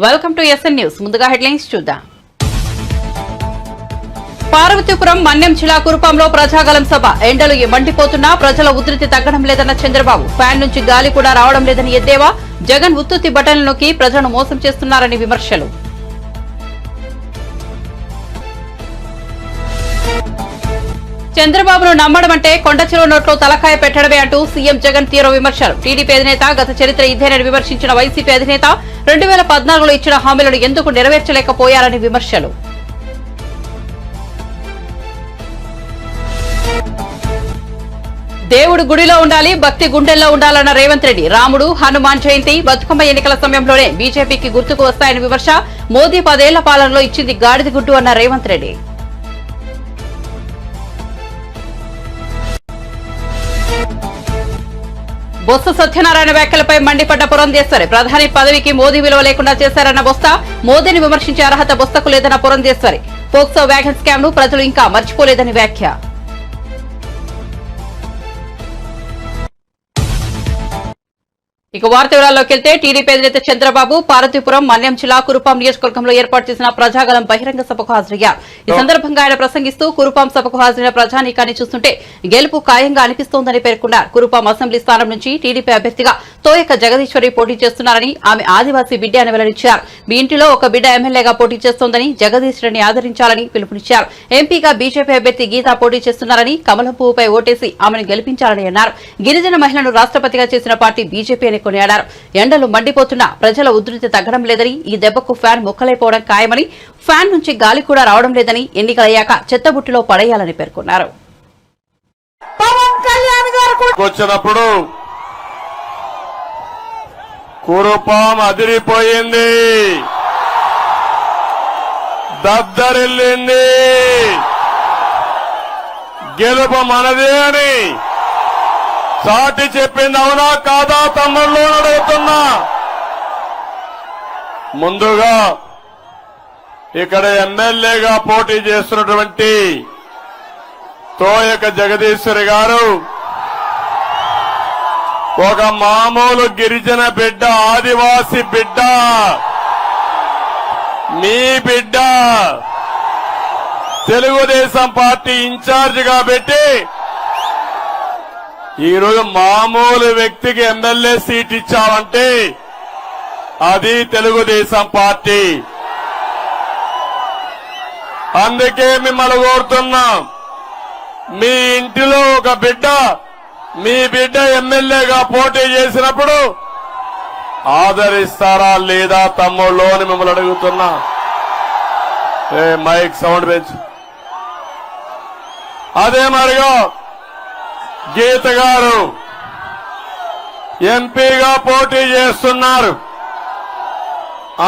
Welcome to SN news. ముందుగా headlines చూద్దాం. పార్వతీపురం మన్యం జిల్లా కురుపాంలో ప్రజాగలం సభ. ఎండలు మండిపోతున్నా ప్రజల ఉధృతి తగ్గడం లేదన్న చంద్రబాబు. ఫ్యాన్ నుంచి గాలి కూడా రావడం లేదని ఎద్దేవా. జగన్ ఉత్తుత్తి బటన్లు నొక్కి ప్రజలను మోసం చేస్తున్నారని విమర్శలు. చంద్రబాబును నమ్మడం అంటే కొండ చెరువు నోట్లో తలకాయ పెట్టడమే అంటూ సీఎం జగన్ తీవ్ర విమర్శలు. టీడీపీ అధినేత గత చరిత్ర ఇదేనని విమర్శించిన వైసీపీ అధినేత 2014లో ఇచ్చిన హామీలను ఎందుకు నెరవేర్చలేకపోయారని విమర్శలు. దేవుడు గుడిలో ఉండాలి, భక్తి గుండెల్లో ఉండాలన్న రేవంత్ రెడ్డి. రాముడు, హనుమాన్ జయంతి, బతుకమ్మ ఎన్నికల సమయంలోనే బీజేపీకి గుర్తుకు వస్తాయని విమర్శ. మోదీ 10 ఏళ్ల పాలనలో ఇచ్చింది గాడిద గుడ్డు అన్న రేవంత్ రెడ్డి. బొత్స సత్యనారాయణ వ్యాఖ్యలపై మండిపడ్డ పురంధేశ్వరి. ప్రధాని పదవికి మోదీ విలువ లేకుండా చేశారన్న బొత్స. మోదీని విమర్శించే అర్హత బొత్సకు లేదన్న పురంధేశ్వరి. పోక్సో వ్యాగన్ స్కామ్ ను ప్రజలు ఇంకా మర్చిపోలేదని వ్యాఖ్య. ఇక వార్త వివరాల్లోకి వెళ్తే టీడీపీ అధినేత చంద్రబాబు పార్వతీపురం మన్యం జిల్లా కురుపాం నియోజకవర్గంలో ఏర్పాటు చేసిన ప్రజాగలం బహిరంగ సభకు హాజరయ్యారు. ఈ సందర్భంగా ఆయన ప్రసంగిస్తూ కురుపాం సభకు హాజరైన ప్రజానీకాన్ని చూస్తుంటే గెలుపు ఖాయంగా అనిపిస్తోందని పేర్కొన్నారు. కురుపాం అసెంబ్లీ స్థానం నుంచి టీడీపీ అభ్యర్థిగా తోయక జగదీశ్వరి పోటీ చేస్తున్నారని, ఆమె ఆదివాసీ బిడ్డ అని వెల్లడించారు. మీ ఇంటిలో ఒక బిడ్డ ఎమ్మెల్యేగా పోటీ చేస్తోందని, జగదీశ్వరిని ఆదరించాలని పిలుపునిచ్చారు. ఎంపీగా బీజేపీ అభ్యర్థి గీతా పోటీ చేస్తున్నారని, కమలం పువ్వుపై ఓటేసి ఆమెను గెలిపించాలని అన్నారు. గిరిజన మహిళను రాష్ట్రపతిగా చేసిన పార్టీ బీజేపీ అని కొనియాడారు. ఎండలు మండిపోతున్నా ప్రజల ఉధృతి తగ్గడం లేదని, ఈ దెబ్బకు ఫ్యాన్ ముక్కలైపోవడం ఖాయమని, ఫ్యాన్ నుంచి గాలి కూడా రావడం లేదని, ఎన్నికలయ్యాక చెత్తబుట్టిలో పడేయాలని పేర్కొన్నారు. వచ్చినప్పుడు కురుపాం అదిరిపోయింది, దద్దరిల్లింది. గెలుపు మనదే అని చాటి చెప్పింది అవునా కాదా తమ్ముళ్ళు అడుగుతున్నా. ముందుగా ఇక్కడ ఎమ్మెల్యేగా పోటీ చేస్తున్నటువంటి తోయక జగదీశ్వరి గారు ఒక మామూలు గిరిజన బిడ్డ, ఆదివాసి బిడ్డ, మీ బిడ్డ. తెలుగుదేశం పార్టీ ఇన్ఛార్జిగా పెట్టి ఈరోజు మామూలు వ్యక్తికి ఎమ్మెల్యే సీట్ ఇచ్చామంటే అది తెలుగుదేశం పార్టీ. అందుకే మిమ్మల్ని కోరుతున్నాం, మీ ఇంటిలో ఒక బిడ్డ, మీ బిడ్డ ఎమ్మెల్యేగా పోటీ చేసినప్పుడు ఆదరిస్తారా లేదా తమ్ముళ్ళు అని మిమ్మల్ని అడుగుతున్నా. మైక్ సౌండ్ పెంచు. అదే మరిగా గీత గారు ఎంపీగా పోటీ చేస్తున్నారు.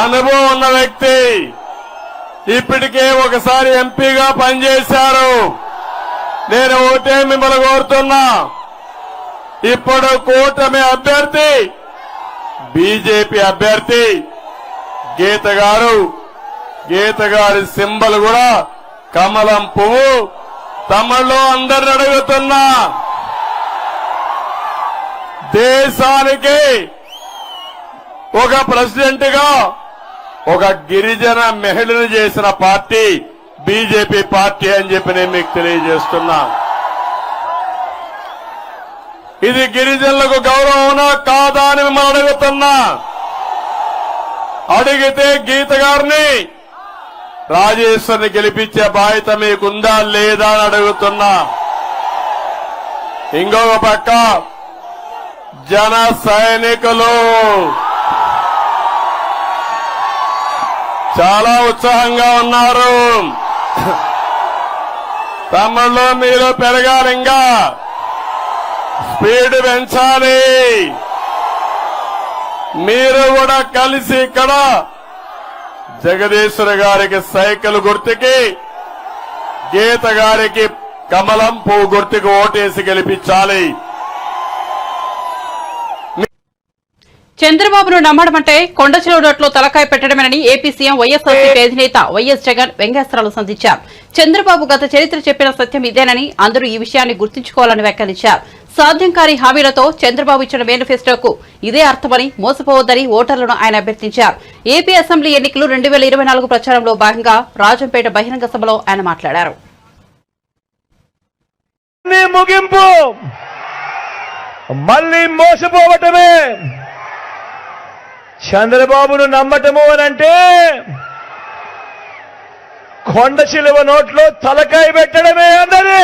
అనుభవం ఉన్న వ్యక్తి, ఇప్పటికే ఒకసారి ఎంపీగా పనిచేశారు. నేను ఒకటే మిమ్మల్ని కోరుతున్నా, ఇప్పుడు కూటమి అభ్యర్థి, బీజేపీ అభ్యర్థి గీత గారు. గీత గారి సింబల్ కూడా కమలం పువ్వు. తమలో అందరిని అడుగుతున్నా, దేశానికి ఒక ప్రెసిడెంట్ గా ఒక గిరిజన మహిళను చేసిన పార్టీ బీజేపీ పార్టీ అని చెప్పి నేను మీకు తెలియజేస్తున్నా. ఇది గిరిజనులకు గౌరవమా కాదా అని మిమ్మల్ని అడుగుతున్నా. అడిగితే గీత గారిని, రాజేశ్వరిని గెలిపించే బాధ్యత మీకుందా లేదా అని అడుగుతున్నా. ఇంకొక పక్క జన సైనికులు చాలా ఉత్సాహంగా ఉన్నారు. తమ్ముళ్ళు మీరు పెరగాలి, ఇంకా స్పీడ్ పెంచాలి. మీరు కూడా కలిసి ఇక్కడ జగదీశ్వరి గారికి సైకిల్ గుర్తుకి, గీత గారికి కమలం పువ్వు గుర్తుకు ఓటేసి గెలిపించాలి. చంద్రబాబును నమ్మడమంటే కొండ చెరువు నోట్లో తలకాయ పెట్టడమేనని ఏపీ సీఎం వైఎస్ఆర్సీపీ అధినేత వైఎస్ జగన్ వ్యంగ్యాస్త్రాలు సంధించారు. చంద్రబాబు గత చరిత్ర చెప్పిన సత్యం ఇదేనని, అందరూ ఈ విషయాన్ని గుర్తుంచుకోవాలని వ్యాఖ్యానించారు. సాధ్యం కాని హామీలతో చంద్రబాబు ఇచ్చిన మేనిఫెస్టోకు ఇదే అర్థమని మోసపోవద్దని ఓటర్లను ఆయన అభ్యర్థించారు. ఏపీ అసెంబ్లీ ఎన్నికలు 2024 ప్రచారంలో భాగంగా రాజంపేట బహిరంగ సభలో ఆయన మాట్లాడారు. ముగింపు మళ్ళీ మోసపోవటమే. చంద్రబాబును నమ్మటము అనంటే కొండ చిలువ నోట్లో తలకాయ పెట్టడమే అన్నది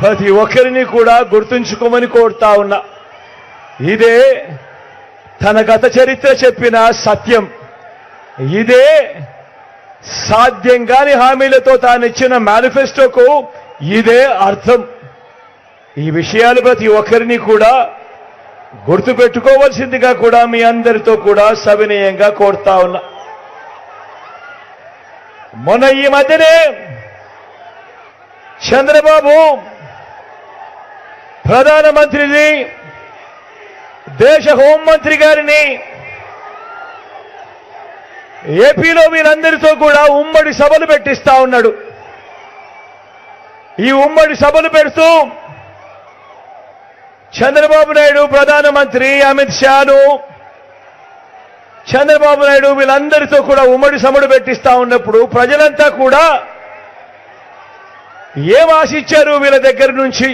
ప్రతి ఒక్కరిని కూడా గుర్తుంచుకోమని కోరుతా ఉన్నా. ఇదే తన గత చరిత్ర చెప్పిన సత్యం. ఇదే సాధ్యం కాని హామీలతో తానిచ్చిన మేనిఫెస్టోకు ఇదే అర్థం. ఈ విషయాలు ప్రతి ఒక్కరిని కూడా గుర్తుపెట్టుకోవాల్సిందిగా కూడా మీ అందరితో కూడా సవినయంగా కోరుతా ఉన్నా. మొన్న ఈ మధ్యనే చంద్రబాబు ప్రధానమంత్రిని, దేశ హోంమంత్రి గారిని ఏపీలో వీరందరితో కూడా ఉమ్మడి సభలు పెట్టిస్తా ఉన్నాడు. ఈ ఉమ్మడి సభలు పెడుతూ చంద్రబాబు నాయుడు ప్రధానమంత్రి, అమిత్ షాను, చంద్రబాబు నాయుడు వీళ్ళందరితో కూడా ఉమ్మడి సభలు పెట్టిస్తా ఉన్నప్పుడు ప్రజలంతా కూడా ఏం ఆశించారు వీళ్ళ దగ్గర నుంచి?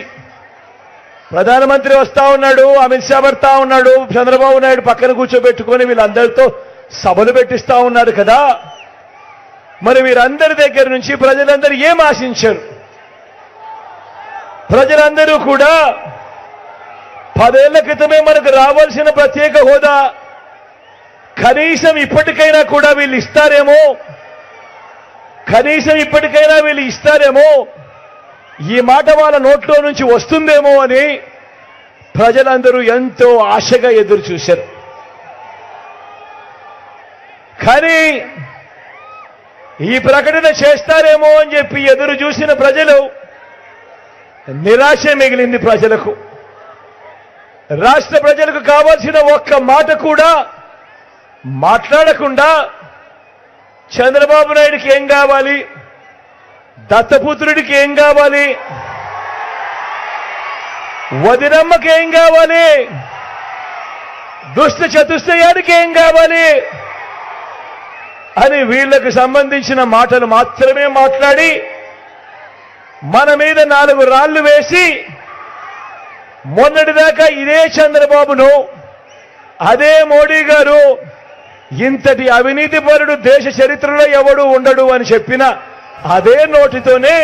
ప్రధానమంత్రి వస్తా ఉన్నాడు, అమిత్ షా వస్తా ఉన్నాడు, చంద్రబాబు నాయుడు పక్కన కూర్చోబెట్టుకొని వీళ్ళందరితో సభలు పెట్టిస్తా ఉన్నారు కదా. మరి వీరందరి దగ్గర నుంచి ప్రజలందరూ ఏం ఆశించారు? ప్రజలందరూ కూడా 10 ఏళ్ల క్రితమే మనకు రావాల్సిన ప్రత్యేక హోదా కనీసం ఇప్పటికైనా కూడా వీళ్ళు ఇస్తారేమో, ఈ మాట వాళ్ళ నోట్లో నుంచి వస్తుందేమో అని ప్రజలందరూ ఎంతో ఆశగా ఎదురు చూశారు. కానీ ఈ ప్రకటన చేస్తారేమో అని చెప్పి ఎదురు చూసిన ప్రజలు నిరాశ మిగిలింది. ప్రజలకు, రాష్ట్ర ప్రజలకు కావాల్సిన ఒక్క మాట కూడా మాట్లాడకుండా చంద్రబాబు నాయుడికి ఏం కావాలి, దత్తపుత్రుడికి ఏం కావాలి, వదినమ్మకి ఏం కావాలి, దుష్ట చతుష్టయానికి ఏం కావాలి అని వీళ్లకు సంబంధించిన మాటలు మాత్రమే మాట్లాడి మన మీద 4 రాళ్లు వేసి మొన్నటిదాకా ఇదే చంద్రబాబును, అదే మోడీ గారు ఇంతటి అవినీతి పరుడు దేశ చరిత్రలో ఎవడు ఉండడు అని చెప్పిన అదే నోటితోనే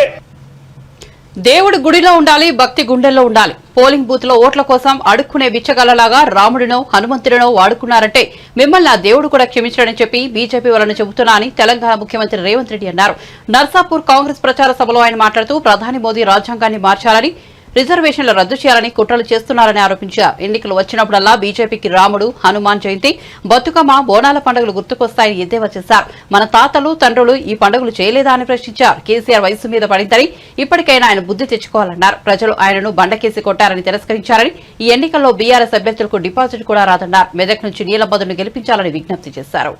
దేవుడు గుడిలో ఉండాలి, భక్తి గుండెల్లో ఉండాలి. పోలింగ్ బూత్ లో ఓట్ల కోసం అడుక్కునే బిచ్చగాళ్లలాగా రాముడినో హనుమంతుడినో వాడుకున్నారంటే మిమ్మల్ని ఆ దేవుడు కూడా క్షమించడని చెప్పి బీజేపీ వాళ్ళని చెబుతున్నా అని తెలంగాణ ముఖ్యమంత్రి రేవంత్ రెడ్డి అన్నారు. నర్సాపూర్ కాంగ్రెస్ ప్రచార సభలో ఆయన మాట్లాడుతూ ప్రధాని మోదీ రాజ్యాంగాన్ని మార్చాలని, రిజర్వేషన్లు రద్దు చేయాలని కుట్రలు చేస్తున్నారని ఆరోపించారు. ఎన్నికలు వచ్చినప్పుడల్లా బీజేపీకి రాముడు, హనుమాన్ జయంతి, బతుకమ్మ, బోనాల పండుగలు గుర్తుకొస్తాయని ఎద్దేవా చేశారు. మన తాతలు తండ్రులు ఈ పండుగలు చేయలేదా అని ప్రశ్నించారు. కేసీఆర్ వయసు మీద పడిందని, ఇప్పటికైనా ఆయన బుద్ధి తెచ్చుకోవాలన్నారు. ప్రజలు ఆయనను బండకేసి కొట్టారని తిరస్కరించారని, ఈ ఎన్నికల్లో బీఆర్ఎస్ అభ్యర్థులకు డిపాజిట్ కూడా రాదన్నారు. మెదక్ నుంచి నీలబద్దును గెలిపించాలని విజ్ఞప్తి చేశారు.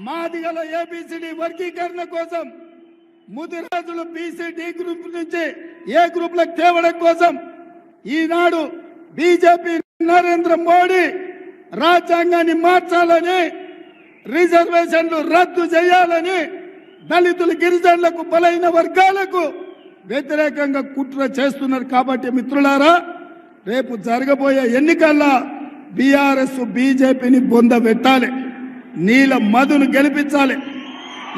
మాదిగల ఏబిసిడి వర్గీకరణ కోసం ముదిరాజులు బీసీడీ గ్రూప్ నుంచి ఏ గ్రూప్ లకు తేవడం కోసం ఈనాడు బీజేపీ నరేంద్ర మోడీ రాజ్యాంగాన్ని మార్చాలని, రిజర్వేషన్లు రద్దు చేయాలని, దళితులు, గిరిజనులకు, బలైన వర్గాలకు వ్యతిరేకంగా కుట్ర చేస్తున్నారు. కాబట్టి మిత్రులారా, రేపు జరగబోయే ఎన్నికల్లో బీఆర్ఎస్ బీజేపీని బొంద పెట్టాలి, నీల మధును గెలిపించాలి.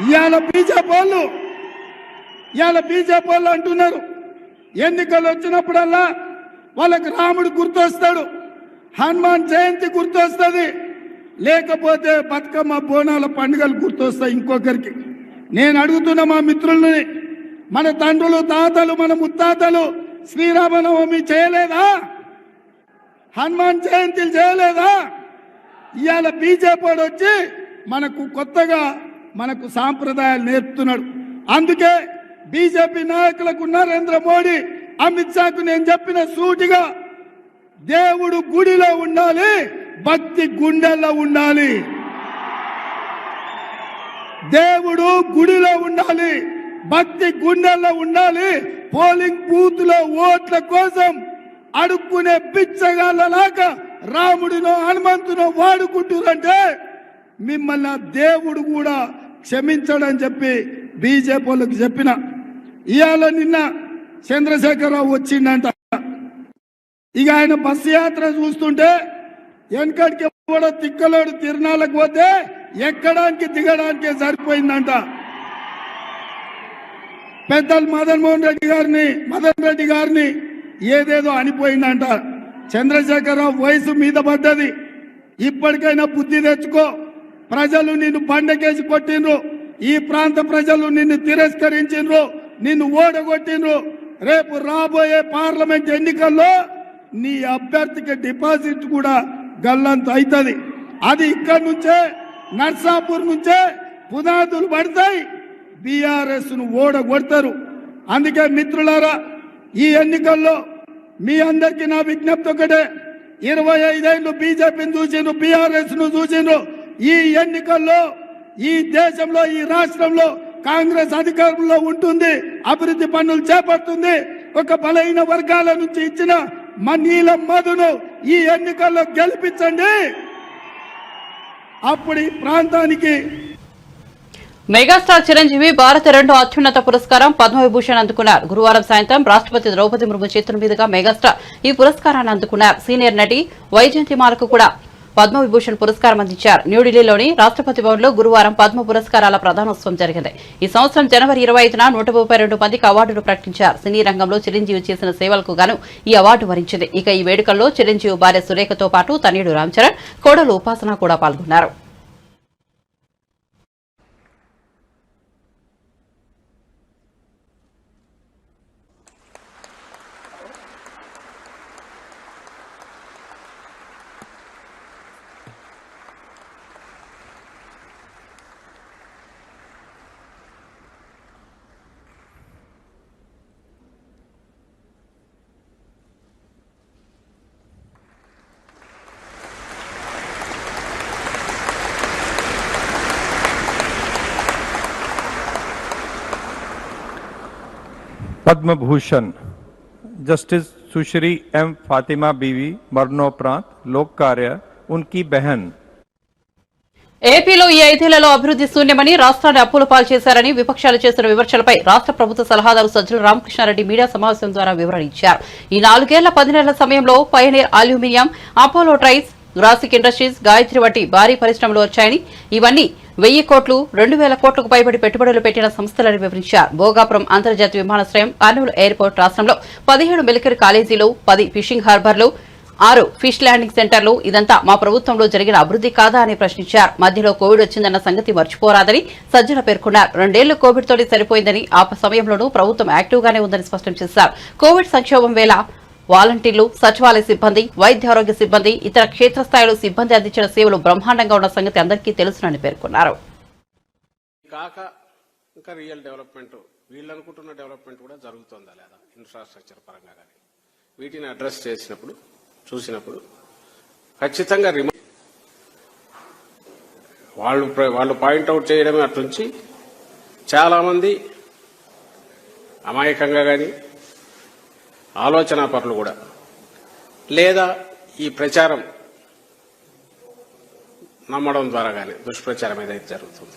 ఇవాళ బీజేపీ వాళ్ళు అంటున్నారు ఎన్నికలు వచ్చినప్పుడల్లా వాళ్ళకి రాముడు గుర్తొస్తాడు, హనుమాన్ జయంతి గుర్తొస్తుంది, లేకపోతే బతుకమ్మ, బోనాల పండుగలు గుర్తొస్తాయి ఇంకొకరికి. నేను అడుగుతున్న మా మిత్రుల్ని, మన తండ్రులు, తాతలు, మన ముత్తాతలు శ్రీరామనవమి చేయలేదా? హనుమాన్ జయంతిలు చేయలేదా? ఇవాళ బీజేపీ వచ్చి మనకు కొత్తగా మనకు సాంప్రదాయాలు నేర్పుతున్నాడు. అందుకే బీజేపీ నాయకులకు నరేంద్ర మోడీ, అమిత్ షాకు నేను చెప్పిన సూటిగా, దేవుడు గుడిలో ఉండాలి, భక్తి గుండెల్లో ఉండాలి. దేవుడు గుడిలో ఉండాలి, భక్తి గుండెల్లో ఉండాలి. పోలింగ్ బూత్ లో ఓట్ల కోసం అడుక్కునే బిచ్చగాళ్ళలాగా రాముడినో హనుమంతునో వాడుకుంటురంటే మిమ్మల్ని దేవుడు కూడా క్షమించడని చెప్పి బీజేపీ వాళ్ళకి చెప్పిన. ఇవాళ నిన్న చంద్రశేఖరరావు వచ్చిందంట. ఇక ఆయన బస్సు యాత్ర చూస్తుంటే వెనకడికి కూడా తిక్కలోడు తిరునాళ్ళకు పోతే ఎక్కడానికి దిగడానికే సరిపోయిందంట. పెద్దలు మదన్ రెడ్డి గారిని ఏదేదో అనిపోయిందంట. చంద్రశేఖరరావు వయసు మీద పడ్డది, ఇప్పటికైనా బుద్ధి తెచ్చుకో. ప్రజలు నిన్ను బండకేసి కొట్టిండ్రు, ఈ ప్రాంత ప్రజలు నిన్ను తిరస్కరించిండ్రు, నిన్ను ఓడగొట్టిండ్రు. రేపు రాబోయే పార్లమెంట్ ఎన్నికల్లో నీ అభ్యర్థికి డిపాజిట్ కూడా గల్లంత అవుతుంది. అది ఇక్కడి నుంచే నర్సాపూర్ నుంచే పునాదులు పడతాయి, బీఆర్ఎస్ ను ఓడగొడతారు. అందుకే మిత్రులారా, ఈ ఎన్నికల్లో మీ అందరికీ నా విజ్ఞప్తి ఒకటే. 25 ఏళ్లు బీజేపీని చూసిండ్రు, బీఆర్ఎస్ ను చూసిండ్రు. ఈ ఎన్నికల్లో ఈ దేశంలో ఈ రాష్ట్రంలో కాంగ్రెస్ అధికారంలో ఉంటుంది, అభివృద్ధి పనులు చేపడుతుంది. ఒక బలహీన వర్గాల నుంచి ఇచ్చిన నీలం మధును ఈ ఎన్నికల్లో గెలిపించండి. అప్పుడు ఈ ప్రాంతానికి మెగాస్టార్ చిరంజీవి భారత రెండో అత్యున్నత పురస్కారం పద్మవిభూషణ్ అందుకున్నారు. గురువారం సాయంత్రం రాష్ట్రపతి ద్రౌపది ముర్ము చేతుల మీదుగా మెగాస్టార్ ఈ పురస్కారాన్ని అందుకున్నారు. సీనియర్ నటి వైజయంతిమాలకు కూడా పద్మవిభూషణ్ పురస్కారం అందించారు. న్యూఢిల్లీలోని రాష్ట్రపతి భవన్లో గురువారం పద్మ పురస్కారాల ప్రదానోత్సవం జరిగింది. ఈ సంవత్సరం జనవరి 25న 132 మందికి అవార్డులు ప్రకటించారు. సినీ రంగంలో చిరంజీవి చేసిన సేవలకు గాను ఈ అవార్డు వరించింది. ఇక ఈ వేడుకల్లో చిరంజీవి భార్య సురేఖతో పాటు తనయుడు రామ్ చరణ్, కోడలు ఉపాసన కూడా పాల్గొన్నారు. पद्म भूषण जस्टिस सुश्री एम फातिमा बीवी मरणोपरांत लोक कार्य उनकी बहन. ఏపీలో ఈ 5 ఏళ్లలో అభివృద్ధి శూన్యమని, రాష్ట్రాన్ని అప్పుల పాలు చేశారని విపక్షాలు చేస్తున్న విమర్శలపై రాష్ట్ర ప్రభుత్వ సలహాదారు సజ్జల రామకృష్ణారెడ్డి మీడియా సమావేశం ద్వారా వివరణ ఇచ్చారు. ఈ 4 ఏళ్ల 10 నెలల సమయంలో పయనీర్ అల్యూమినియం, అపోలో ట్రైస్, గ్రాసిక్ ఇండస్ట్రీస్, గాయత్రి వంటి భారీ పరిశ్రమలు వచ్చాయని, ఇవన్నీ 1000 కోట్లు, 2000 కోట్లకు పైబడి పెట్టుబడులు పెట్టిన సంస్థలని వివరించారు. భోగాపురం అంతర్జాతీయ విమానాశ్రయం, కర్నూలు ఎయిర్పోర్ట్, రాష్ట్రంలో 17 మిలిటరీ కాలేజీలు, 10 ఫిషింగ్ హార్బర్లు, 6 ఫిష్ ల్యాండింగ్ సెంటర్లు, ఇదంతా మా ప్రభుత్వంలో జరిగిన అభివృద్ధి కాదా అని ప్రశ్నించారు. మధ్యలో కోవిడ్ వచ్చిందన్న సంగతి మర్చిపోరాదని సజ్జల పేర్కొన్నారు. 2 ఏళ్లు కోవిడ్ తోటి సరిపోయిందని, ఆ సమయంలోనూ ప్రభుత్వం యాక్టివ్ గానే ఉందని స్పష్టం చేశారు. కోవిడ్ సంక్షోభం వేళ వాలంటీర్లు, సచివాలయ సిబ్బంది, వైద్యారోగ్య సిబ్బంది, ఇతర క్షేత్రస్థాయిలో సిబ్బంది అందించిన సేవలు బ్రహ్మాండంగా ఉన్న సంగతి అందరికీ తెలుసునని పేర్కొన్నారు. కాక ఇంకా రియల్ డెవలప్మెంట్, వీళ్ళు అనుకుంటున్న డెవలప్మెంట్ కూడా జరుగుతుందా లేదా ఇన్ఫ్రాస్ట్రక్చర్ పరంగా కానీ, వీటిని అడ్రస్ చేసినప్పుడు చూసినప్పుడు ఖచ్చితంగా వాళ్ళు పాయింట్అవుట్ చేయడమే అట్నుంచి చాలామంది అమాయకంగా కానీ, ఆలోచనా పరులు కూడా, లేదా ఈ ప్రచారం నమ్మడం ద్వారా కానీ దుష్ప్రచారం ఏదైతే జరుగుతుంది,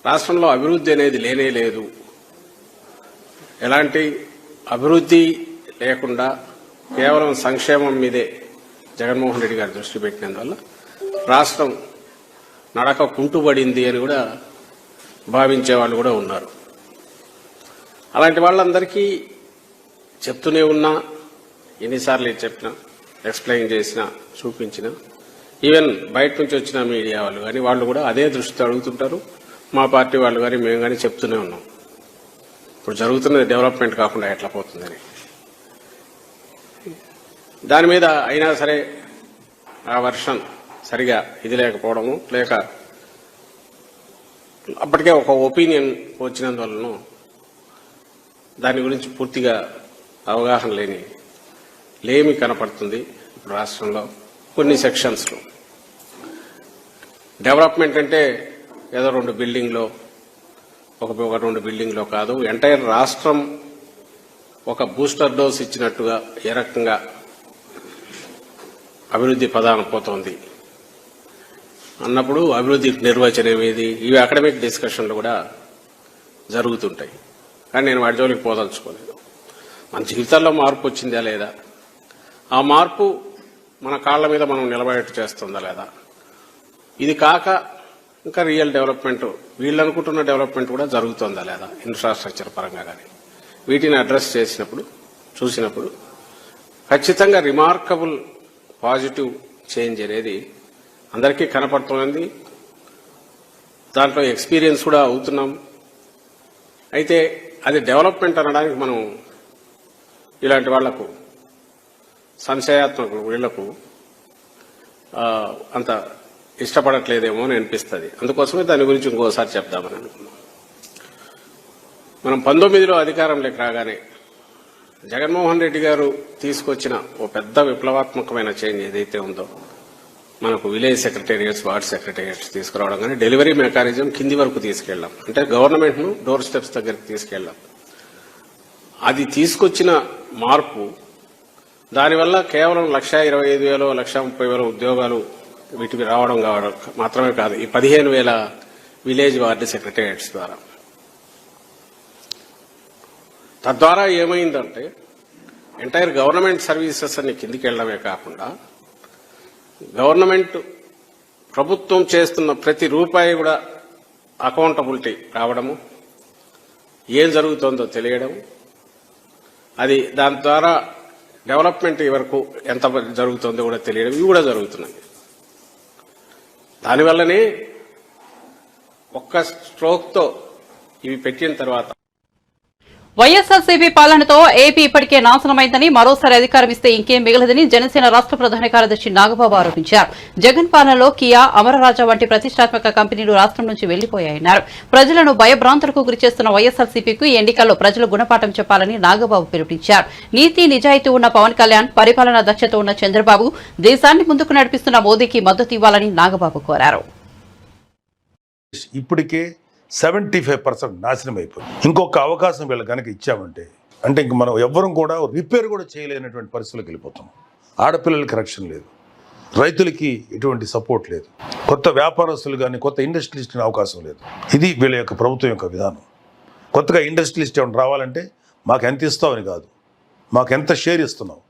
రాష్ట్రంలో అభివృద్ధి అనేది లేనే లేదు, ఎలాంటి అభివృద్ధి లేకుండా కేవలం సంక్షేమం మీదే జగన్మోహన్ రెడ్డి గారు దృష్టి పెట్టినందువల్ల రాష్ట్రం నడక కుంటుబడింది అని కూడా భావించే వాళ్ళు కూడా ఉన్నారు. అలాంటి వాళ్ళందరికీ చెప్తూనే ఉన్నా, ఎన్నిసార్లు చెప్పినా, ఎక్స్ప్లెయిన్ చేసినా, చూపించినా, ఈవెన్ బయట నుంచి వచ్చిన మీడియా వాళ్ళు కానీ వాళ్ళు కూడా అదే దృష్టితో అడుగుతుంటారు. మా పార్టీ వాళ్ళు కానీ మేము కానీ చెప్తూనే ఉన్నాం, ఇప్పుడు జరుగుతున్నది డెవలప్మెంట్ కాకుండా ఎట్లా పోతుందని. దాని మీద అయినా సరే ఆ వర్షన్ సరిగా ఇది లేకపోవడము, లేక అప్పటికే ఒక ఒపీనియన్ వచ్చినందువలన దాని గురించి పూర్తిగా అవగాహన లేమి కనపడుతుంది. ఇప్పుడు రాష్ట్రంలో కొన్ని సెక్షన్స్లో డెవలప్మెంట్ అంటే ఏదో 2 బిల్డింగ్లో ఒక 2 బిల్డింగ్లో కాదు, ఎంటైర్ రాష్ట్రం ఒక బూస్టర్ డోస్ ఇచ్చినట్టుగా ఏ రకంగా అభివృద్ధి పదాన పోతోంది అన్నప్పుడు అభివృద్ధికి నిర్వచనం ఏది, ఇవి అకాడమిక్ డిస్కషన్లు కూడా జరుగుతుంటాయి. కానీ నేను వాటి జోలికి పోదలుచుకోలేదు. మన జీవితాల్లో మార్పు వచ్చిందా లేదా, ఆ మార్పు మన కాళ్ల మీద మనం నిలబడేట్టు చేస్తుందా లేదా, ఇది కాక ఇంకా రియల్ డెవలప్మెంట్ వీళ్ళు అనుకుంటున్న డెవలప్మెంట్ కూడా జరుగుతుందా లేదా ఇన్ఫ్రాస్ట్రక్చర్ పరంగా కానీ, వీటిని అడ్రస్ చేసినప్పుడు చూసినప్పుడు ఖచ్చితంగా రిమార్కబుల్ పాజిటివ్ చేంజ్ అనేది అందరికీ కనపడుతోంది. దాంట్లో ఎక్స్పీరియన్స్ కూడా అవుతున్నాం. అయితే అది డెవలప్మెంట్ అనడానికి మనం ఇలాంటి వాళ్లకు సంశయాత్మక వీళ్లకు అంత ఇష్టపడట్లేదేమో అని అనిపిస్తుంది. అందుకోసమే దాని గురించి ఇంకోసారి చెప్దామని అనుకున్నాం. మనం 19లో అధికారంలోకి రాగానే జగన్మోహన్ రెడ్డి గారు తీసుకొచ్చిన ఓ పెద్ద విప్లవాత్మకమైన చేంజ్ ఏదైతే ఉందో, మనకు విలేజ్ సెక్రటేరియట్స్, వార్డ్ సెక్రటేరియట్స్ తీసుకురావడం, కానీ డెలివరీ మెకానిజం కింది వరకు తీసుకెళ్లాం. అంటే గవర్నమెంట్ను డోర్ స్టెప్స్ దగ్గరికి తీసుకెళ్లాం. అది తీసుకొచ్చిన మార్పు, దానివల్ల కేవలం 1,25,000, 1,30,000 ఉద్యోగాలు వీటికి రావడం మాత్రమే కాదు, ఈ 15,000 విలేజ్ వార్డు సెక్రటేరియట్స్ ద్వారా. తద్వారా ఏమైందంటే ఎంటైర్ గవర్నమెంట్ సర్వీసెస్ అన్ని కిందికి వెళ్లడమే కాకుండా గవర్నమెంట్ ప్రభుత్వం చేస్తున్న ప్రతి రూపాయి కూడా అకౌంటబిలిటీ రావడము, ఏం జరుగుతుందో తెలియడం, అది దాని ద్వారా డెవలప్మెంట్ వరకు ఎంత జరుగుతుందో కూడా తెలియడం, ఇవి కూడా జరుగుతున్నాయి. దానివల్లనే ఒక్క స్ట్రోక్తో ఇవి పెట్టిన తర్వాత వైఎస్ఆర్సీపీ పాలనతో ఏపీ ఇప్పటికే నాశనమైందని, మరోసారి అధికారం ఇస్తే ఇంకేం మిగలదని జనసేన రాష్ట్ర ప్రధాన కార్యదర్శి నాగబాబు ఆరోపించారు. జగన్ పాలనలో కియా, అమరరాజా వంటి ప్రతిష్టాత్మక కంపెనీలు రాష్ట్రం నుంచి వెళ్లిపోయాయన్నారు. ప్రజలను భయభ్రాంతులకు గురిచేస్తున్న వైఎస్ఆర్సీపీకు ఈ ఎన్నికల్లో ప్రజలు గుణపాఠం చెప్పాలని నాగబాబు పిలుపునిచ్చారు. నీతి నిజాయితీ ఉన్న పవన్ కళ్యాణ్, పరిపాలనా దక్షత ఉన్న చంద్రబాబు, దేశాన్ని ముందుకు నడిపిస్తున్న మోదీకి మద్దతు ఇవ్వాలని నాగబాబు కోరారు. ఇప్పటికే 75% నాశనం అయిపోయింది. ఇంకొక అవకాశం వీళ్ళకి కనుక ఇచ్చామంటే అంటే ఇంక మనం ఎవ్వరం కూడా రిపేర్ కూడా చేయలేనటువంటి పరిస్థితులకు వెళ్ళిపోతాం. ఆడపిల్లలకి రక్షణ లేదు, రైతులకి ఎటువంటి సపోర్ట్ లేదు, కొత్త వ్యాపారస్తులు కానీ కొత్త ఇండస్ట్రియలిస్ట్ అవకాశం లేదు. ఇది వీళ్ళ యొక్క ప్రభుత్వం యొక్క విధానం. కొత్తగా ఇండస్ట్రియలిస్ట్ ఏమైనా రావాలంటే మాకు ఎంత ఇస్తావని కాదు, మాకు ఎంత షేర్ ఇస్తున్నావు,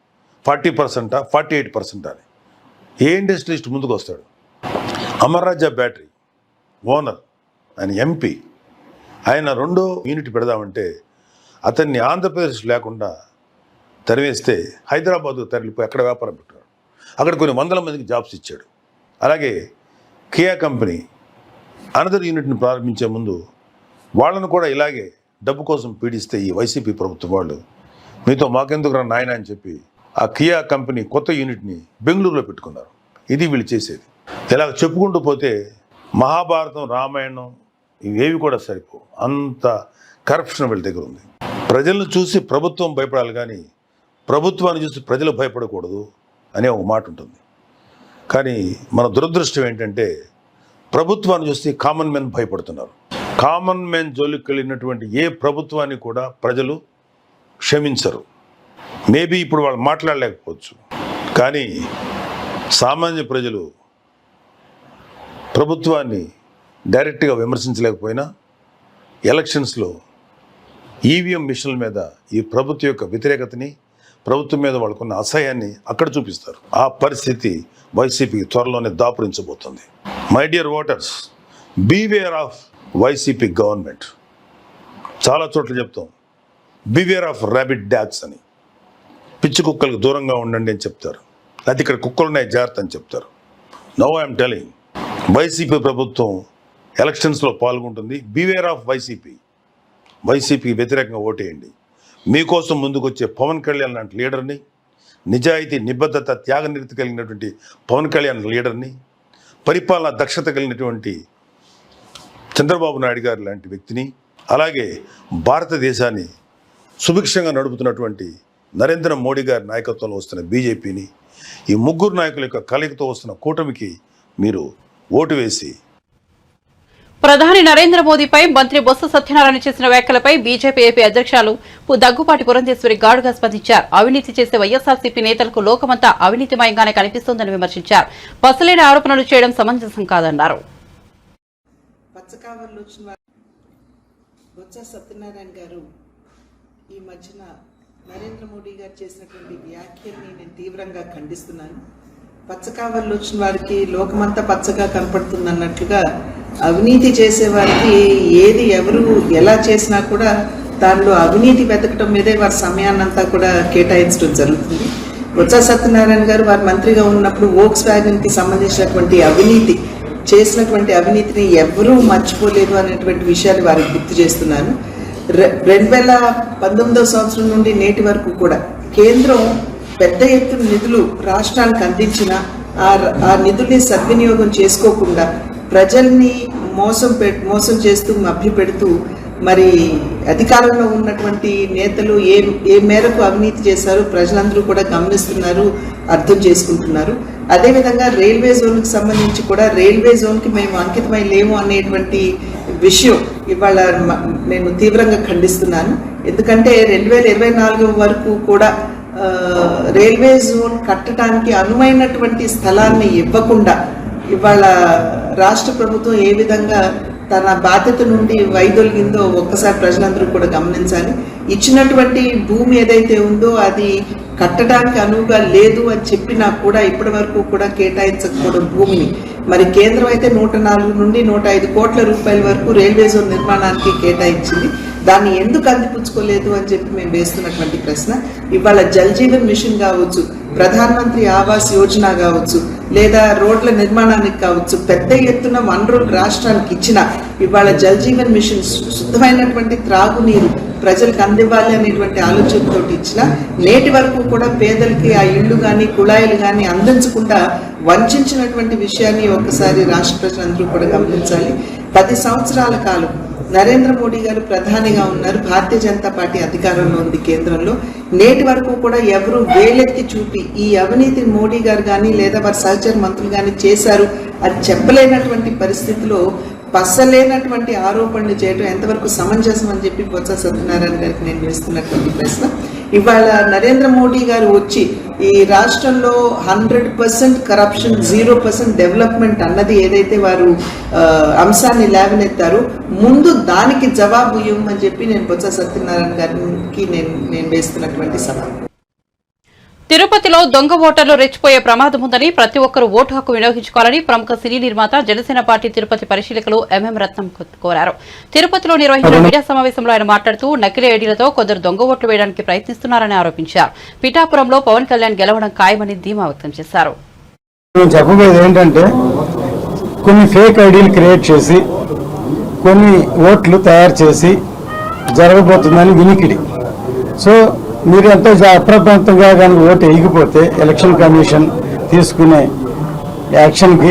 40%, 48% అని. ఏ ఇండస్ట్రియలిస్ట్ ముందుకు వస్తాడు? అమర్రాజా బ్యాటరీ ఓనర్, ఆయన ఎంపీ, ఆయన 2వ యూనిట్ పెడదామంటే అతన్ని ఆంధ్రప్రదేశ్ లేకుండా తరివేస్తే హైదరాబాద్ తరలిపోయి అక్కడ వ్యాపారం పెట్టాడు. అక్కడ కొన్ని వందల మందికి జాబ్స్ ఇచ్చాడు. అలాగే కియా కంపెనీ అనదర్ యూనిట్ని ప్రారంభించే ముందు వాళ్ళను కూడా ఇలాగే డబ్బు కోసం పీడిస్తే ఈ వైసీపీ ప్రభుత్వం వాళ్ళు మీతో మాకెందుకు రా నాయన అని చెప్పి ఆ కియా కంపెనీ కొత్త యూనిట్ని బెంగళూరులో పెట్టుకున్నారు. ఇది వీళ్ళు చేసేది. ఇలా చెప్పుకుంటూ పోతే మహాభారతం, రామాయణం ఇవేవి కూడా సరిపో, అంత కరప్షన్ వీళ్ళ దగ్గర ఉంది. ప్రజలను చూసి ప్రభుత్వం భయపడాలి కానీ ప్రభుత్వాన్ని చూసి ప్రజలు భయపడకూడదు అనే ఒక మాట ఉంటుంది. కానీ మన దురదృష్టం ఏంటంటే ప్రభుత్వాన్ని చూసి కామన్ మెన్ భయపడుతున్నారు. కామన్ మెన్ జోలికి వెళ్ళినటువంటి ఏ ప్రభుత్వాన్ని కూడా ప్రజలు క్షమించరు. మేబీ ఇప్పుడు వాళ్ళు మాట్లాడలేకపోవచ్చు, కానీ సామాన్య ప్రజలు ప్రభుత్వాన్ని డైరెక్ట్గా విమర్శించలేకపోయినా ఎలక్షన్స్లో ఈవీఎం మిషన్ల మీద ఈ ప్రభుత్వం యొక్క వ్యతిరేకతని, ప్రభుత్వం మీద వాళ్ళకున్న అసహ్యాన్ని అక్కడ చూపిస్తారు. ఆ పరిస్థితి వైసీపీకి త్వరలోనే దాపురించబోతుంది. My dear voters, beware of YCP government. చాలా చోట్ల చెప్తాం బీవేర్ ఆఫ్ ర్యాబిట్ డాగ్స్ అని. పిచ్చి కుక్కలకు దూరంగా ఉండండి అని చెప్తారు, అది ఇక్కడ కుక్కలున్నాయి జాగ్రత్త అని చెప్తారు. నౌ ఐఎమ్ టెలింగ్, వైసీపీ ప్రభుత్వం ఎలక్షన్స్లో పాల్గొంటుంది. బీవేర్ ఆఫ్ వైసీపీకి వ్యతిరేకంగా ఓటేయండి. మీకోసం ముందుకు వచ్చే పవన్ కళ్యాణ్ లాంటి లీడర్ని, నిజాయితీ, నిబద్ధత, త్యాగనిరతి కలిగినటువంటి పవన్ కళ్యాణ్ లీడర్ని, పరిపాలన దక్షత కలిగినటువంటి చంద్రబాబు నాయుడు గారు లాంటి వ్యక్తిని, అలాగే భారతదేశాన్ని సుభిక్షంగా నడుపుతున్నటువంటి నరేంద్ర మోడీ గారి నాయకత్వంలో వస్తున్న బీజేపీని, ఈ ముగ్గురు నాయకుల యొక్క కలయికతో వస్తున్న కూటమికి మీరు ఓటు వేసి ప్రధాని నరేంద్ర మోదీపై మంత్రి బొత్స సత్యనారాయణ చేసిన వ్యాఖ్యలపై బీజేపీ ఏపీ అధ్యక్షులు దగ్గుపాటి పురంధేశ్వరి ఘాటుగా స్పందించారు. అవినీతి చేసే వైఎస్ఆర్సీపీ నేతలకు లోకమంతా అవినీతిమయంగానే కనిపిస్తోందని విమర్శించారు. పసలేని ఆరోపణలు చేయడం సమంజసం కాదన్నారు. బొత్స సత్యనారాయణ గారు ఈ మధ్యన నరేంద్ర మోడీ గారు చేసినటువంటి వ్యాఖ్యల్ని నేను తీవ్రంగా ఖండిస్తున్నాను. పచ్చకావల్లో వచ్చిన వారికి లోకమంతా పచ్చగా కనపడుతుంది అన్నట్లుగా అవినీతి చేసే వారికి ఏది ఎవరు ఎలా చేసినా కూడా దానిలో అవినీతి వెతకటం మీదే వారి సమయాన్నంతా కూడా కేటాయించడం జరుగుతుంది. బొత్స సత్యనారాయణ గారు వారు మంత్రిగా ఉన్నప్పుడు వోక్స్ వ్యాగన్కి సంబంధించినటువంటి అవినీతి చేసినటువంటి అవినీతిని ఎవరూ మర్చిపోలేదు అనేటువంటి విషయాలు వారికి గుర్తు చేస్తున్నాను. 2019 సంవత్సరం నుండి నేటి వరకు కూడా కేంద్రం పెద్ద ఎత్తున నిధులు రాష్ట్రానికి అందించిన ఆ నిధుల్ని సద్వినియోగం చేసుకోకుండా ప్రజల్ని మోసం చేస్తూ మభ్యపెడుతూ మరి అధికారంలో ఉన్నటువంటి నేతలు ఏ మేరకు అవినీతి చేశారో ప్రజలందరూ కూడా గమనిస్తున్నారు, అర్థం చేసుకుంటున్నారు. అదేవిధంగా రైల్వే జోన్కి సంబంధించి కూడా రైల్వే జోన్కి మేము అంకితమై లేము అనేటువంటి విషయం ఇవాళ నేను తీవ్రంగా ఖండిస్తున్నాను. ఎందుకంటే 2024 వరకు కూడా రైల్వే జోన్ కట్టడానికి అనువైనటువంటి స్థలాన్ని ఇవ్వకుండా ఇవాళ రాష్ట్ర ప్రభుత్వం ఏ విధంగా తన బాధ్యత నుండి వైదొలిగిందో ఒక్కసారి ప్రజలందరూ కూడా గమనించాలి. ఇచ్చినటువంటి భూమి ఏదైతే ఉందో అది కట్టడానికి అనువుగా లేదు అని చెప్పినా కూడా ఇప్పటి వరకు కూడా కేటాయించకపోవడం భూమిని మరి కేంద్రం అయితే 104 నుండి 105 కోట్ల రూపాయల వరకు రైల్వే జోన్ నిర్మాణానికి కేటాయించింది. దాన్ని ఎందుకు అందిపుచ్చుకోలేదు అని చెప్పి మేము వేస్తున్నటువంటి ప్రశ్న. ఇవాళ జల్ జీవన్ మిషన్ కావచ్చు, ప్రధాన్ మంత్రి ఆవాస్ యోజన కావచ్చు, లేదా రోడ్ల నిర్మాణానికి కావచ్చు, పెద్ద ఎత్తున వనరులు రాష్ట్రానికి ఇచ్చిన ఇవాళ జల్ జీవన్ మిషన్ శుద్ధమైనటువంటి త్రాగునీరు ప్రజలకు అందివ్వాలి అనేటువంటి ఆలోచనతో ఇచ్చిన నేటి వరకు కూడా పేదలకి ఆ ఇళ్లు కానీ కుళాయిలు కానీ అందించకుండా వంచినటువంటి విషయాన్ని ఒక్కసారి రాష్ట్ర ప్రజలందరూ కూడా గమనించాలి. 10 సంవత్సరాల కాలం నరేంద్ర మోడీ గారు ప్రధానిగా ఉన్నారు, భారతీయ జనతా పార్టీ అధికారంలో ఉంది కేంద్రంలో. నేటి వరకు కూడా ఎవరు వేలెత్తి చూపి ఈ అవినీతి మోడీ గారు కానీ లేదా వారి సహచర మంత్రులు కానీ చేశారు అని చెప్పలేనటువంటి పరిస్థితిలో పసలేనటువంటి ఆరోపణలు చేయడం ఎంతవరకు సమంజసం అని చెప్పి బొత్స సత్యనారాయణ గారికి నేను వేస్తున్నటువంటి ప్రశ్న. ఇవాళ నరేంద్ర మోడీ గారు వచ్చి ఈ రాష్ట్రంలో 100% కరప్షన్ 0% డెవలప్మెంట్ అన్నది ఏదైతే వారు అంశాన్ని లేవనెత్తారో ముందు దానికి జవాబు ఇవ్వమని చెప్పి నేను బొత్స సత్యనారాయణ గారికి నేను వేస్తున్నటువంటి సవాల్. తిరుపతిలో దొంగ ఓటర్లు రెచ్చిపోయే ప్రమాదం ఉందని ప్రతి ఒక్కరూ ఓటు హక్కు వినియోగించుకోవాలని ప్రముఖ సినీ నిర్మాత జనసేన పార్టీ తిరుపతి పరిశీలకులు ఎంఎం రత్నం కోరారు. తిరుపతిలో నిర్వహించిన మీడియా సమావేశంలో ఆయన మాట్లాడుతూ నకిలీ ఐడీలతో కొందరు దొంగ ఓట్లు వేయడానికి ప్రయత్నిస్తున్నారని ఆరోపించారు. పిఠాపురంలో పవన్ కళ్యాణ్ గెలవడం ఖాయమని ధీమా వ్యక్తం చేశారు. చెప్పబోయేది ఏంటంటే కొన్ని ఫేక్ ఐడీలు క్రియేట్ చేసి కొన్ని ఓట్లు తయారు చేసి జరగబోతుందని వినికిడి. సో మీరు ఎంతో అప్రమత్తంగా కనుక ఓటు వేయకపోతే ఎలక్షన్ కమిషన్ తీసుకునే యాక్షన్కి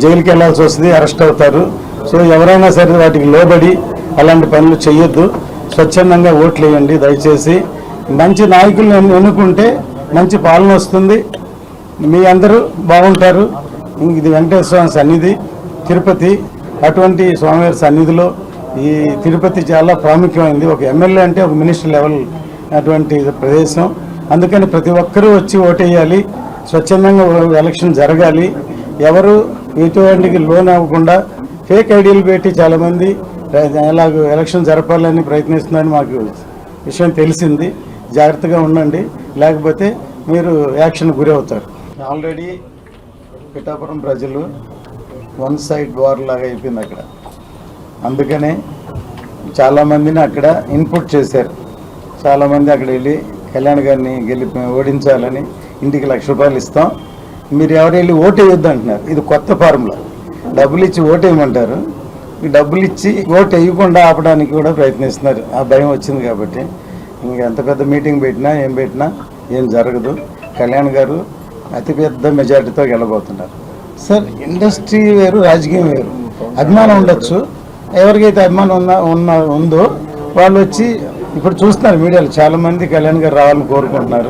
జైలుకి వెళ్లాల్సి వస్తుంది, అరెస్ట్ అవుతారు. సో ఎవరైనా సరే వాటికి లోబడి అలాంటి పనులు చేయొద్దు, స్వచ్ఛందంగా ఓట్లు వేయండి దయచేసి. మంచి నాయకులను ఎన్నుకుంటే మంచి పాలన వస్తుంది, మీ అందరూ బాగుంటారు. ఇది వెంకటేశ్వర స్వామి సన్నిధి తిరుపతి, అటువంటి స్వామివారి సన్నిధిలో ఈ తిరుపతి చాలా ప్రాముఖ్యమైనది. ఒక ఎమ్మెల్యే అంటే ఒక మినిస్టర్ లెవెల్ అటువంటి ప్రదేశం. అందుకని ప్రతి ఒక్కరూ వచ్చి ఓటేయాలి, స్వచ్ఛందంగా ఎలక్షన్ జరగాలి. ఎవరు ఎటువంటికి లోన్ అవ్వకుండా ఫేక్ ఐడీలు పెట్టి చాలామంది ఎలాగ ఎలక్షన్ జరపాలని ప్రయత్నిస్తున్నారని మాకు విషయం తెలిసింది. జాగ్రత్తగా ఉండండి, లేకపోతే మీరు యాక్షన్ గురి అవుతారు. ఆల్రెడీ పిఠాపురం ప్రజలు వన్ సైడ్ వార్ లాగా అయిపోయింది అక్కడ. అందుకనే చాలామందిని అక్కడ ఇన్పుట్ చేశారు. చాలామంది అక్కడ వెళ్ళి కళ్యాణ్ గారిని ఓడించాలని ఇంటికి ₹1,00,000 ఇస్తాం, మీరు ఎవరు వెళ్ళి ఓటు వేయొద్దు అంటున్నారు. ఇది కొత్త ఫార్ములా. డబ్బులు ఇచ్చి ఓటు వేయమంటారు, ఈ డబ్బులు ఇచ్చి ఓటు వేయకుండా ఆపడానికి కూడా ప్రయత్నిస్తున్నారు. ఆ భయం వచ్చింది కాబట్టి ఇంకా ఎంత పెద్ద మీటింగ్ పెట్టినా ఏం జరగదు. కళ్యాణ్ గారు అతిపెద్ద మెజార్టీతో గెలబోతున్నారు. సార్, ఇండస్ట్రీ వేరు, రాజకీయం వేరు. అభిమానం ఉండొచ్చు, ఎవరికైతే అభిమానం ఉందో వాళ్ళు వచ్చి ఇప్పుడు చూస్తున్నారు మీడియాలో చాలామంది కళ్యాణ్ గారు రావాలని కోరుకుంటున్నారు.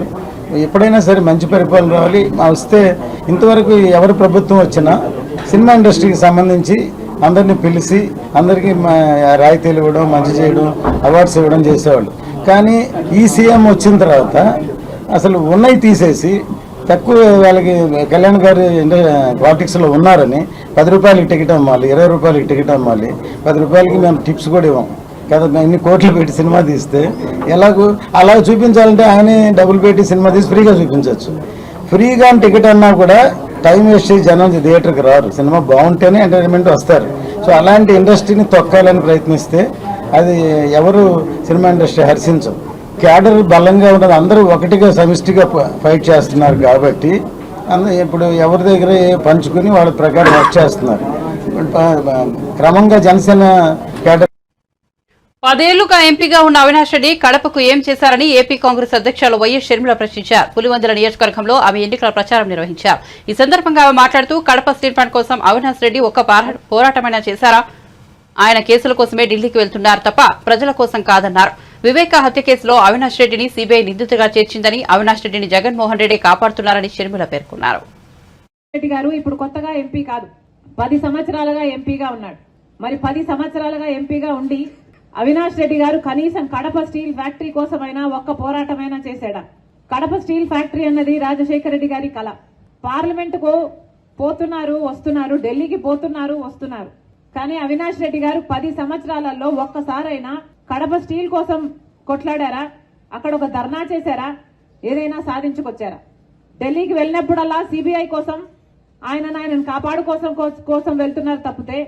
ఎప్పుడైనా సరే మంచి పరిపాలన రావాలి. వస్తే ఇంతవరకు ఎవరి ప్రభుత్వం వచ్చినా సినిమా ఇండస్ట్రీకి సంబంధించి అందరినీ పిలిచి అందరికీ రాయితీలు ఇవ్వడం, మంచి చేయడం, అవార్డ్స్ ఇవ్వడం చేసేవాళ్ళు. కానీ ఈ సీఎం వచ్చిన తర్వాత అసలు ఉన్నవి తీసేసి తక్కువ వాళ్ళకి కళ్యాణ్ గారు పాలిటిక్స్లో ఉన్నారని 10 రూపాయలకి టికెట్ అమ్మాలి, 20 రూపాయలకి టికెట్ అమ్మాలి, 10 రూపాయలకి మేము టిప్స్ కూడా ఇవ్వం కదా. ఇన్ని కోట్లు పెట్టి సినిమా తీస్తే ఎలాగూ అలా చూపించాలంటే ఆయనే డబ్బులు పెట్టి సినిమా తీసి ఫ్రీగా చూపించవచ్చు. ఫ్రీగా టికెట్ అన్నా కూడా టైం వేస్ట్ చేసి జనం థియేటర్కి రారు. సినిమా బాగుంటేనే ఎంటర్టైన్మెంట్ వస్తారు. సో అలాంటి ఇండస్ట్రీని తొక్కాలని ప్రయత్నిస్తే అది ఎవరు సినిమా ఇండస్ట్రీ హర్షించవు. క్యాడర్ బలంగా ఉన్నది, అందరూ ఒకటిగా సమిష్టిగా ఫైట్ చేస్తున్నారు కాబట్టి ఇప్పుడు ఎవరి దగ్గర పంచుకుని వాళ్ళ ప్రకారం వర్క్ చేస్తున్నారు. క్రమంగా జనసేన క్యాడర్ 10 ఏళ్లుగా ఎంపీగా ఉన్న అవినాష్ రెడ్డి కడపకు ఏం చేశారని ఏపీ కాంగ్రెస్ అధ్యక్షులు వైఎస్ షర్మిల ప్రశ్నించారు. పులివెందుల నియోజకవర్గంలో ఆమె ఎన్నికల ప్రచారం నిర్వహించారు. ఈ సందర్భంగా ఆమె మాట్లాడుతూ కడప స్టీల్ ప్లాంట్ కోసం అవినాష్ రెడ్డి ఒక్క పోరాటమైనా చేశారా? ఆయన కేసుల కోసమే ఢిల్లీకి వెళ్తున్నారు తప్ప ప్రజల కోసం కాదన్నారు. వివేక హత్య కేసులో అవినాష్ రెడ్డిని సీబీఐ నిందితుగా చేర్చిందని, అవినాష్ రెడ్డిని జగన్మోహన్ రెడ్డి కాపాడుతున్నారని షర్మిల పేర్కొన్నారు. రెడ్డి గారు ఇప్పుడు కొత్తగా ఎంపీ కాదు, 10 సంవత్సరాలుగా ఎంపీగా ఉన్నాడు. మరి 10 సంవత్సరాలుగా ఎంపీగా ఉండి అవినాష్ రెడ్డి గారు కనీసం కడప స్టీల్ ఫ్యాక్టరీ కోసమైనా ఒక్క పోరాటమైనా చేశాడా? కడప స్టీల్ ఫ్యాక్టరీ అన్నది రాజశేఖర రెడ్డి గారి కళ. పార్లమెంటుకు పోతున్నారు, వస్తున్నారు, ఢిల్లీకి పోతున్నారు, వస్తున్నారు. కానీ అవినాష్ రెడ్డి గారు 10 సంవత్సరాలలో ఒక్కసారైనా కడప స్టీల్ కోసం కొట్లాడారా? అక్కడ ఒక ధర్నా చేశారా? ఏదైనా సాధించుకొచ్చారా? ఢిల్లీకి వెళ్ళినప్పుడల్లా సిబిఐ కోసం ఆయనను కోసం వెళ్తున్నారు తప్పితే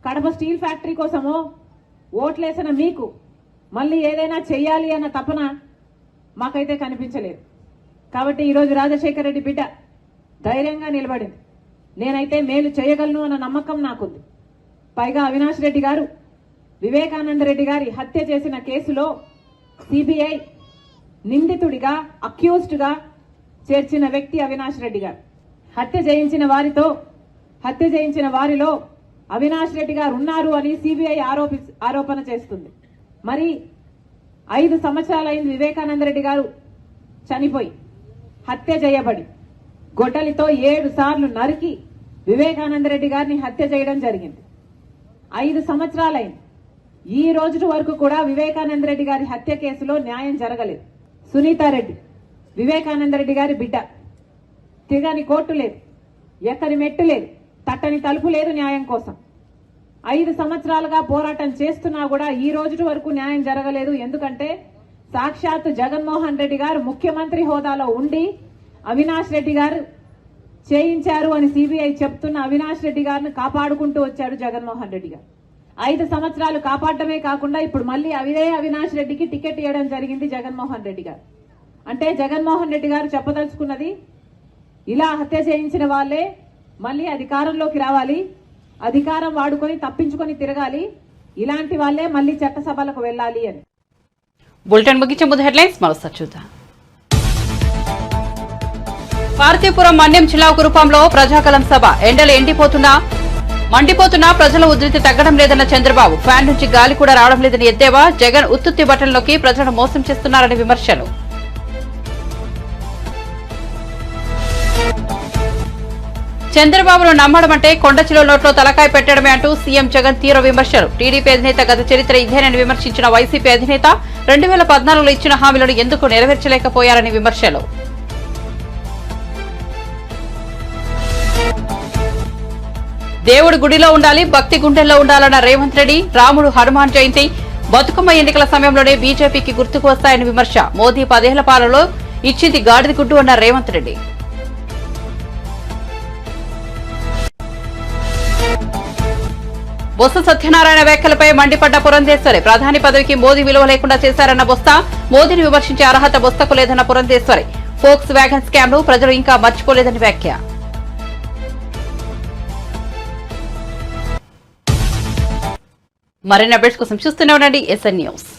కడప స్టీల్ ఫ్యాక్టరీ కోసమో ఓట్లేసిన మీకు మళ్ళీ ఏదైనా చెయ్యాలి అన్న తపన మాకైతే కనిపించలేదు. కాబట్టి ఈరోజు రాజశేఖర రెడ్డి బిడ్డ ధైర్యంగా నిలబడింది. నేనైతే మేలు చేయగలను అన్న నమ్మకం నాకుంది. పైగా అవినాష్ రెడ్డి గారు వివేకానంద రెడ్డి గారి హత్య చేసిన కేసులో సిబిఐ నిందితుడిగా, అక్యూజ్డ్గా చేర్చిన వ్యక్తి అవినాష్ రెడ్డి గారు. హత్య చేయించిన వారిలో అవినాష్ రెడ్డి గారు ఉన్నారు అని సిబిఐ ఆరోపణ చేస్తుంది. మరి 5 సంవత్సరాలైంది వివేకానంద రెడ్డి గారు చనిపోయి, హత్య చేయబడి, గొడ్డలితో 7 సార్లు నరికి వివేకానంద రెడ్డి గారిని హత్య చేయడం జరిగింది. 5 సంవత్సరాలైంది. ఈ రోజు వరకు కూడా వివేకానంద రెడ్డి గారి హత్య కేసులో న్యాయం జరగలేదు. సునీతారెడ్డి వివేకానంద రెడ్డి గారి బిడ్డ, తిరగని కోర్టు లేదు, ఎక్కని మెట్టు లేదు, తట్టని తలుపు లేదు న్యాయం కోసం. 5 సంవత్సరాలుగా పోరాటం చేస్తున్నా కూడా ఈ రోజు వరకు న్యాయం జరగలేదు. ఎందుకంటే సాక్షాత్ జగన్మోహన్ రెడ్డి గారు ముఖ్యమంత్రి హోదాలో ఉండి అవినాష్ రెడ్డి గారు చేయించారు అని సిబిఐ చెప్తున్న అవినాష్ రెడ్డి గారిని కాపాడుకుంటూ వచ్చాడు జగన్మోహన్ రెడ్డి గారు. 5 సంవత్సరాలు కాపాడటమే కాకుండా ఇప్పుడు మళ్ళీ అవినాష్ రెడ్డికి టికెట్ ఇవ్వడం జరిగింది జగన్మోహన్ రెడ్డి గారు. అంటే జగన్మోహన్ రెడ్డి గారు చెప్పదలుచుకున్నది, ఇలా హత్య చేయించిన వాళ్ళే మళ్ళీ అధికారంలోకి రావాలి, అధికారం వాడుకొని తప్పించుకొని తిరగాలి, ఇలాంటి వాళ్ళే మళ్ళీ చట్టసభలకు వెళ్ళాలి అని. బులెటిన్ ముగించే ముందు హెడ్లైన్స్ మరోసారి చూద్దాం. పార్తీపురం మన్యం జిల్లా కురుపాంలో ప్రజాకలం సభ. ఎండలు మండిపోతున్నా ప్రజల ఉధృతి తగ్గడం లేదన్న చంద్రబాబు. ఫ్యాన్ నుంచి గాలి కూడా రావడం లేదని ఎద్దేవా. జగన్ ఉత్తుత్తి బట్టల్లోకి ప్రజలను మోసం చేస్తున్నారని విమర్శలు. చంద్రబాబును నమ్మడం అంటే కొండచిలో నోట్లో తలకాయ పెట్టడమే అంటూ సీఎం జగన్ తీవ్ర విమర్శలు. టీడీపీ అధినేత గత చరిత్ర ఇదేనని విమర్శించిన వైసీపీ అధినేత 2014లో ఇచ్చిన హామీలను ఎందుకు నెరవేర్చలేకపోయారని విమర్శలు. దేవుడు గుడిలో ఉండాలి, భక్తి గుండెల్లో ఉండాలన్న రేవంత్ రెడ్డి. రాముడు హనుమాన్ జయంతి, బతుకమ్మ ఎన్నికల సమయంలోనే బీజేపీకి గుర్తుకు వస్తాయని విమర్శ. మోదీ 10 ఏళ్ల పాలనలో ఇచ్చింది గాడిద గుడ్డు అన్న రేవంత్ రెడ్డి. బొత్స సత్యనారాయణ వ్యాఖ్యలపై మండిపడ్డ పురంధేశ్వరి. ప్రధాని పదవికి మోదీ విలువ లేకుండా చేశారన్న బొత్స. మోదీని విమర్శించే అర్హత బొత్సకు లేదన్న పురంధేశ్వరి. ఫోక్స్ వ్యాగన్ స్కామ్ ను ప్రజలు ఇంకా మర్చిపోలేదని వ్యాఖ్య. మరిన్ని అప్డేట్స్ కోసం చూస్తూనే ఉండండి SN న్యూస్.